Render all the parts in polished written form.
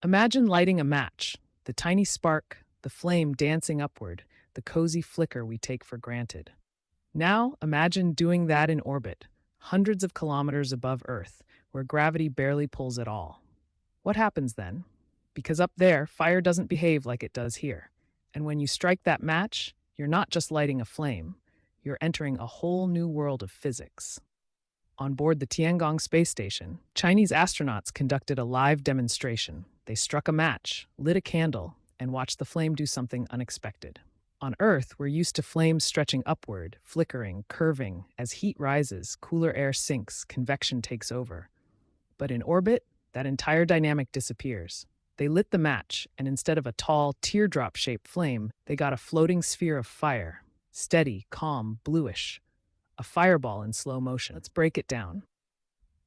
Imagine lighting a match, the tiny spark, the flame dancing upward, the cozy flicker we take for granted. Now, imagine doing that in orbit, hundreds of kilometers above Earth, where gravity barely pulls at all. What happens then? Because up there, fire doesn't behave like it does here. And when you strike that match, you're not just lighting a flame, you're entering a whole new world of physics. On board the Tiangong Space Station, Chinese astronauts conducted a live demonstration. They struck a match, lit a candle, and watched the flame do something unexpected. On Earth, we're used to flames stretching upward, flickering, curving. As heat rises, cooler air sinks, convection takes over. But in orbit, that entire dynamic disappears. They lit the match, and instead of a tall, teardrop-shaped flame, they got a floating sphere of fire. Steady, calm, bluish. A fireball in slow motion. Let's break it down.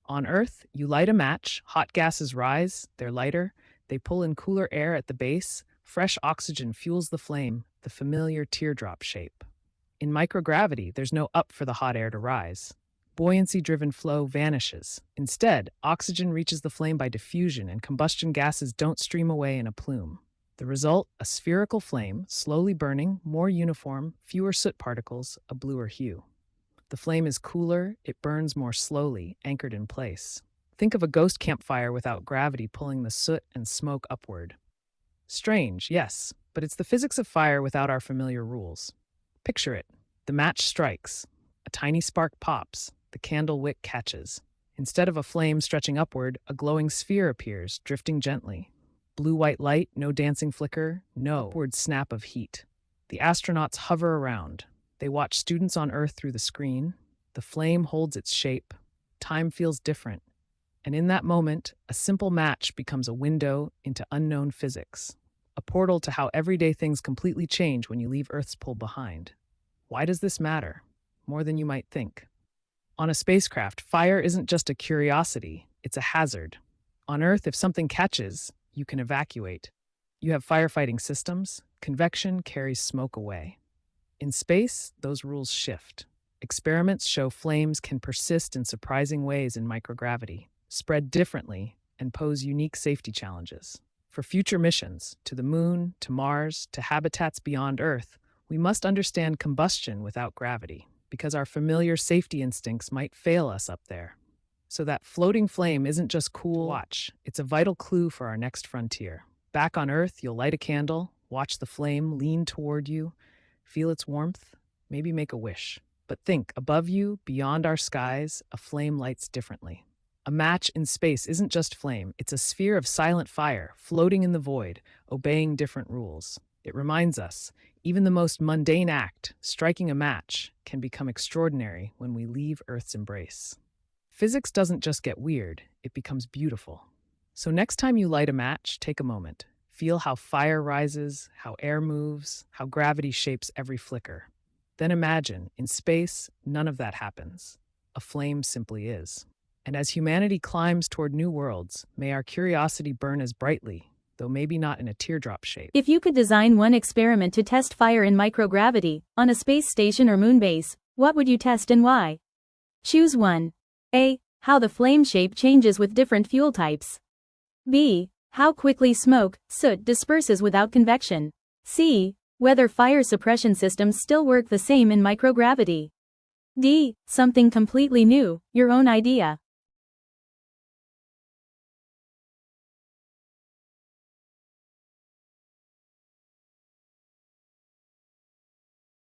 On Earth, you light a match, hot gases rise, they're lighter, they pull in cooler air at the base, fresh oxygen fuels the flame, the familiar teardrop shape. In microgravity, there's no up for the hot air to rise. Buoyancy-driven flow vanishes. Instead, oxygen reaches the flame by diffusion and combustion gases don't stream away in a plume. The result, a spherical flame, slowly burning, more uniform, fewer soot particles, a bluer hue. The flame is cooler, it burns more slowly, anchored in place. Think of a ghost campfire without gravity pulling the soot and smoke upward. Strange, yes, but it's the physics of fire without our familiar rules. Picture it. The match strikes. A tiny spark pops. The candle wick catches. Instead of a flame stretching upward, a glowing sphere appears, drifting gently. Blue-white light, no dancing flicker, no upward snap of heat. The astronauts hover around. They watch students on Earth through the screen. The flame holds its shape. Time feels different. And in that moment, a simple match becomes a window into unknown physics. A portal to how everyday things completely change when you leave Earth's pull behind. Why does this matter? More than you might think. On a spacecraft, fire isn't just a curiosity, it's a hazard. On Earth, if something catches, you can evacuate. You have firefighting systems. Convection carries smoke away. In space, those rules shift. Experiments show flames can persist in surprising ways in microgravity, spread differently, and pose unique safety challenges. For future missions, to the Moon, to Mars, to habitats beyond Earth, we must understand combustion without gravity, because our familiar safety instincts might fail us up there. So that floating flame isn't just cool to watch, it's a vital clue for our next frontier. Back on Earth, you'll light a candle, watch the flame lean toward you, feel its warmth, maybe make a wish. But think, above you, beyond our skies, a flame lights differently. A match in space isn't just flame, it's a sphere of silent fire, floating in the void, obeying different rules. It reminds us, even the most mundane act, striking a match, can become extraordinary when we leave Earth's embrace. Physics doesn't just get weird, it becomes beautiful. So next time you light a match, take a moment. Feel how fire rises, how air moves, how gravity shapes every flicker. Then imagine, in space, none of that happens. A flame simply is. And as humanity climbs toward new worlds, may our curiosity burn as brightly, though maybe not in a teardrop shape. If you could design one experiment to test fire in microgravity, on a space station or moon base, what would you test and why? Choose 1. A. How the flame shape changes with different fuel types. B. How quickly smoke, soot disperses without convection. C. Whether fire suppression systems still work the same in microgravity. D. Something completely new, your own idea.